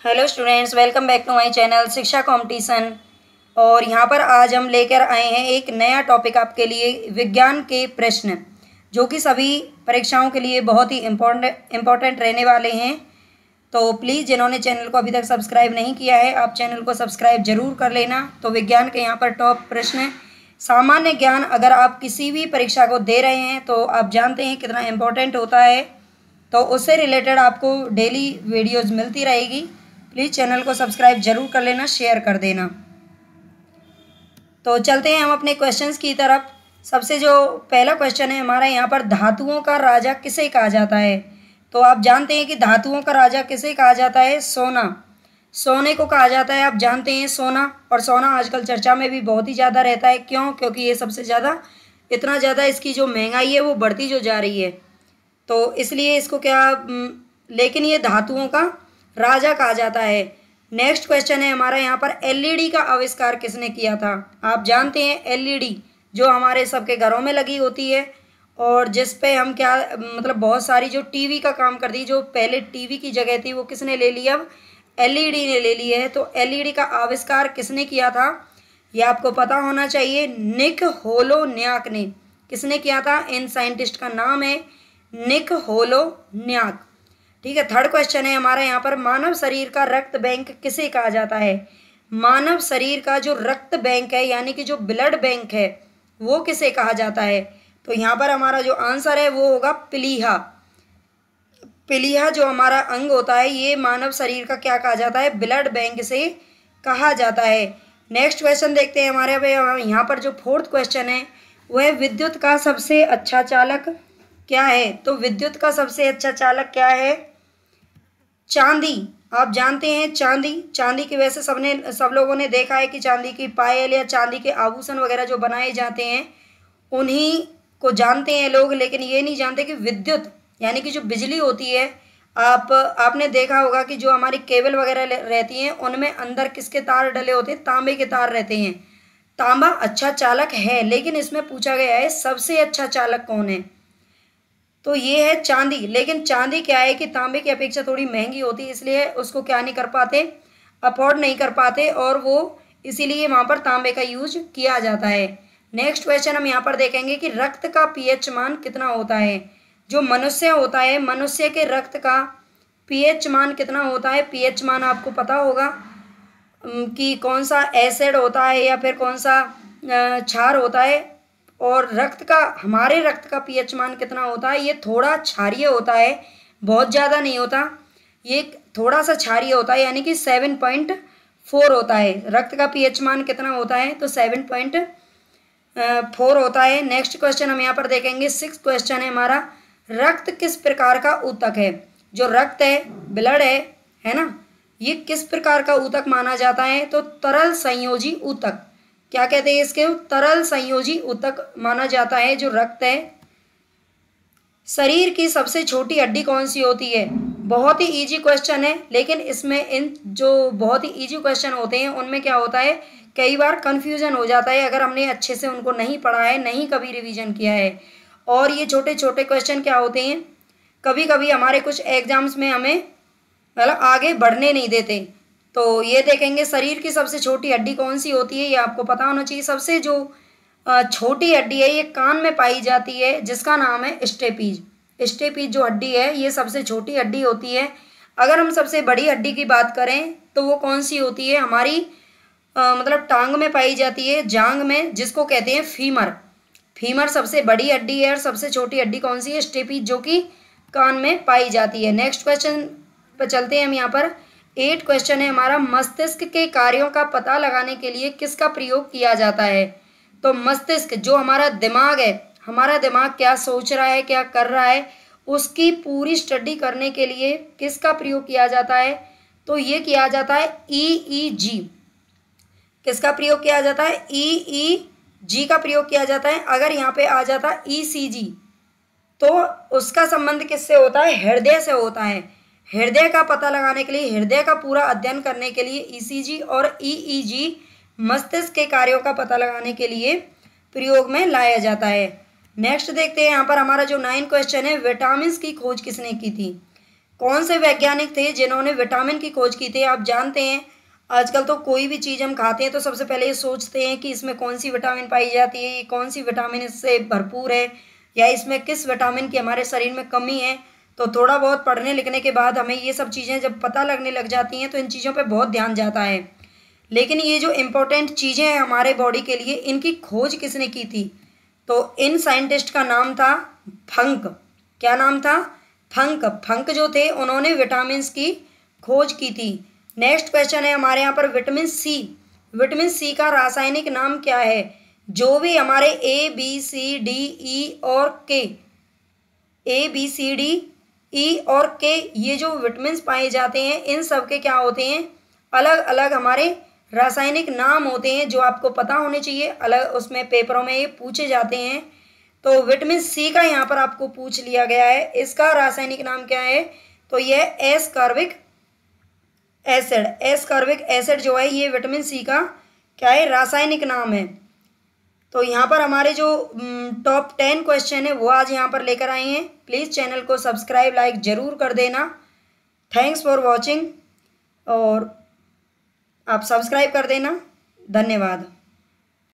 Hello students, welcome back to my channel Shiksha competition. और यहाँ पर आज हम लेकर आए हैं एक नया टॉपिक आपके लिए, विज्ञान के प्रश्न, जो कि सभी परीक्षाओं के लिए बहुत ही इम्पोर्टेंट रहने वाले हैं। तो प्लीज़ जिन्होंने चैनल को अभी तक सब्सक्राइब नहीं किया है, आप चैनल को सब्सक्राइब जरूर कर लेना। तो विज्ञान के यहाँ पर टॉप प्रश्न है। सामान्य ज्ञान अगर आप किसी भी परीक्षा को दे रहे हैं तो आप जानते हैं कितना इम्पोर्टेंट होता है, तो उससे रिलेटेड आपको डेली वीडियोज़ मिलती रहेगी। प्लीज़ चैनल को सब्सक्राइब जरूर कर लेना, शेयर कर देना। तो चलते हैं हम अपने क्वेश्चंस की तरफ। सबसे जो पहला क्वेश्चन है हमारा यहाँ पर, धातुओं का राजा किसे कहा जाता है। तो आप जानते हैं कि धातुओं का राजा किसे कहा जाता है, सोना। सोने को कहा जाता है, आप जानते हैं सोना। और सोना आजकल चर्चा में भी बहुत ही ज़्यादा रहता है। क्यों? क्योंकि ये सबसे ज़्यादा, इतना ज़्यादा इसकी जो महंगाई है वो बढ़ती जो जा रही है, तो इसलिए इसको लेकिन ये धातुओं का राजा कहा जाता है। नेक्स्ट क्वेश्चन है हमारा यहाँ पर, एलईडी का आविष्कार किसने किया था। आप जानते हैं एलईडी जो हमारे सबके घरों में लगी होती है और जिस पे हम बहुत सारी जो टीवी का काम करती है, जो पहले टीवी की जगह थी वो किसने ले ली, अब एलईडी ने ले ली है। तो एलईडी का आविष्कार किसने किया था, ये आपको पता होना चाहिए। निक होलोन्याक ने। किसने किया था? इन साइंटिस्ट का नाम है निक होलोन्याक। ठीक है। थर्ड क्वेश्चन है हमारा यहाँ पर, मानव शरीर का रक्त बैंक किसे कहा जाता है। मानव शरीर का जो रक्त बैंक है, यानी कि जो ब्लड बैंक है, वो किसे कहा जाता है। तो यहाँ पर हमारा जो आंसर है वो होगा प्लीहा। प्लीहा जो हमारा अंग होता है, ये मानव शरीर का क्या कहा जाता है, ब्लड बैंक से कहा जाता है। नेक्स्ट क्वेश्चन देखते हैं हमारे यहाँ पर। जो फोर्थ क्वेश्चन है वह, विद्युत का सबसे अच्छा चालक क्या है। तो विद्युत का सबसे अच्छा चालक क्या है, चांदी। आप जानते हैं चांदी। चांदी की वजह से सब लोगों ने देखा है कि चांदी की पायल या चांदी के आभूषण वगैरह जो बनाए जाते हैं उन्हीं को जानते हैं लोग, लेकिन ये नहीं जानते कि विद्युत यानी कि जो बिजली होती है, आपने देखा होगा कि जो हमारी केबल वगैरह रहती हैं उनमें अंदर किसके तार डले होते हैं, तांबे के तार रहते हैं। तांबा अच्छा चालक है, लेकिन इसमें पूछा गया है सबसे अच्छा चालक कौन है, तो ये है चांदी। लेकिन चांदी क्या है कि तांबे की अपेक्षा थोड़ी महंगी होती है, इसलिए उसको क्या नहीं कर पाते, अफोर्ड नहीं कर पाते, और वो इसीलिए वहाँ पर तांबे का यूज किया जाता है। नेक्स्ट क्वेश्चन हम यहाँ पर देखेंगे कि रक्त का पीएच मान कितना होता है। जो मनुष्य होता है, मनुष्य के रक्त का पीएच मान कितना होता है। पीएच मान आपको पता होगा कि कौन सा एसिड होता है या फिर कौन सा क्षार होता है। और हमारे रक्त का पीएच मान कितना होता है, ये थोड़ा क्षारीय होता है, बहुत ज़्यादा नहीं होता, ये थोड़ा सा क्षारीय होता है, यानी कि 7.4 होता है। रक्त का पीएच मान कितना होता है, तो 7.4 होता है। नेक्स्ट क्वेश्चन हम यहाँ पर देखेंगे। सिक्स्थ क्वेश्चन है हमारा, रक्त किस प्रकार का ऊतक है। जो रक्त है, ब्लड है ना, ये किस प्रकार का ऊतक माना जाता है, तो तरल संयोजी ऊतक। क्या कहते हैं इसके, तरल संयोजी ऊतक माना जाता है जो रक्त है। शरीर की सबसे छोटी हड्डी कौन सी होती है। बहुत ही इजी क्वेश्चन है, लेकिन इसमें इन जो बहुत ही इजी क्वेश्चन होते हैं उनमें क्या होता है, कई बार कंफ्यूजन हो जाता है अगर हमने अच्छे से उनको नहीं पढ़ा है, नहीं कभी रिवीजन किया है। और ये छोटे छोटे क्वेश्चन क्या होते हैं, कभी कभी हमारे कुछ एग्जाम्स में हमें आगे बढ़ने नहीं देते। तो ये देखेंगे, शरीर की सबसे छोटी हड्डी कौन सी होती है, ये आपको पता होना चाहिए। सबसे जो छोटी हड्डी है ये कान में पाई जाती है, जिसका नाम है स्टेपीज। स्टेपीज जो हड्डी है ये सबसे छोटी हड्डी होती है। अगर हम सबसे बड़ी हड्डी की बात करें तो वो कौन सी होती है, हमारी टांग में पाई जाती है, जांग में, जिसको कहते हैं फीमर। फीमर सबसे बड़ी हड्डी है, और सबसे छोटी हड्डी कौन सी है, स्टेपीज, जो कि कान में पाई जाती है। नेक्स्ट क्वेश्चन पर चलते हैं हम यहाँ पर। 8 क्वेश्चन है हमारा, मस्तिष्क के कार्यों का पता लगाने के लिए किसका प्रयोग किया जाता है। तो मस्तिष्क जो हमारा दिमाग है, हमारा दिमाग क्या सोच रहा है, क्या कर रहा है, उसकी पूरी स्टडी करने के लिए किसका प्रयोग किया जाता है, तो ये किया जाता है EEG। किसका प्रयोग किया जाता है, EEG का प्रयोग किया जाता है। अगर यहाँ पे आ जाता ECG तो उसका संबंध किससे होता है, हृदय से होता है। हृदय का पता लगाने के लिए, हृदय का पूरा अध्ययन करने के लिए ECG और EEG मस्तिष्क के कार्यों का पता लगाने के लिए प्रयोग में लाया जाता है। नेक्स्ट देखते हैं यहाँ पर हमारा जो 9 क्वेश्चन है, विटामिन की खोज किसने की थी। कौन से वैज्ञानिक थे जिन्होंने विटामिन की खोज की थी? आप जानते हैं आजकल तो कोई भी चीज़ हम खाते हैं तो सबसे पहले ये सोचते हैं कि इसमें कौन सी विटामिन पाई जाती है, ये कौन सी विटामिन इससे भरपूर है, या इसमें किस विटामिन की हमारे शरीर में कमी है। तो थोड़ा बहुत पढ़ने लिखने के बाद हमें ये सब चीज़ें जब पता लगने लग जाती हैं तो इन चीज़ों पे बहुत ध्यान जाता है। लेकिन ये जो इम्पोर्टेंट चीज़ें हैं हमारे बॉडी के लिए, इनकी खोज किसने की थी? तो इन साइंटिस्ट का नाम था फंक। क्या नाम था? फंक। फंक जो थे उन्होंने विटामिन की खोज की थी। नेक्स्ट क्वेश्चन है हमारे यहाँ पर विटामिन सी। विटामिन सी का रासायनिक नाम क्या है? जो भी हमारे A B C D E और के, A B C D E और के ये जो विटामिन पाए जाते हैं, इन सब के क्या होते हैं? अलग अलग हमारे रासायनिक नाम होते हैं जो आपको पता होने चाहिए। अलग उसमें पेपरों में ये पूछे जाते हैं। तो विटामिन सी का यहाँ पर आपको पूछ लिया गया है, इसका रासायनिक नाम क्या है? तो यह एसकॉर्बिक एसिड। एसकॉर्बिक एसिड जो है ये विटामिन सी का क्या है? रासायनिक नाम है। तो यहाँ पर हमारे जो टॉप 10 क्वेश्चन है वो आज यहाँ पर लेकर आए हैं। प्लीज़ चैनल को सब्सक्राइब लाइक ज़रूर कर देना। थैंक्स फॉर वॉचिंग, और आप सब्सक्राइब कर देना। धन्यवाद।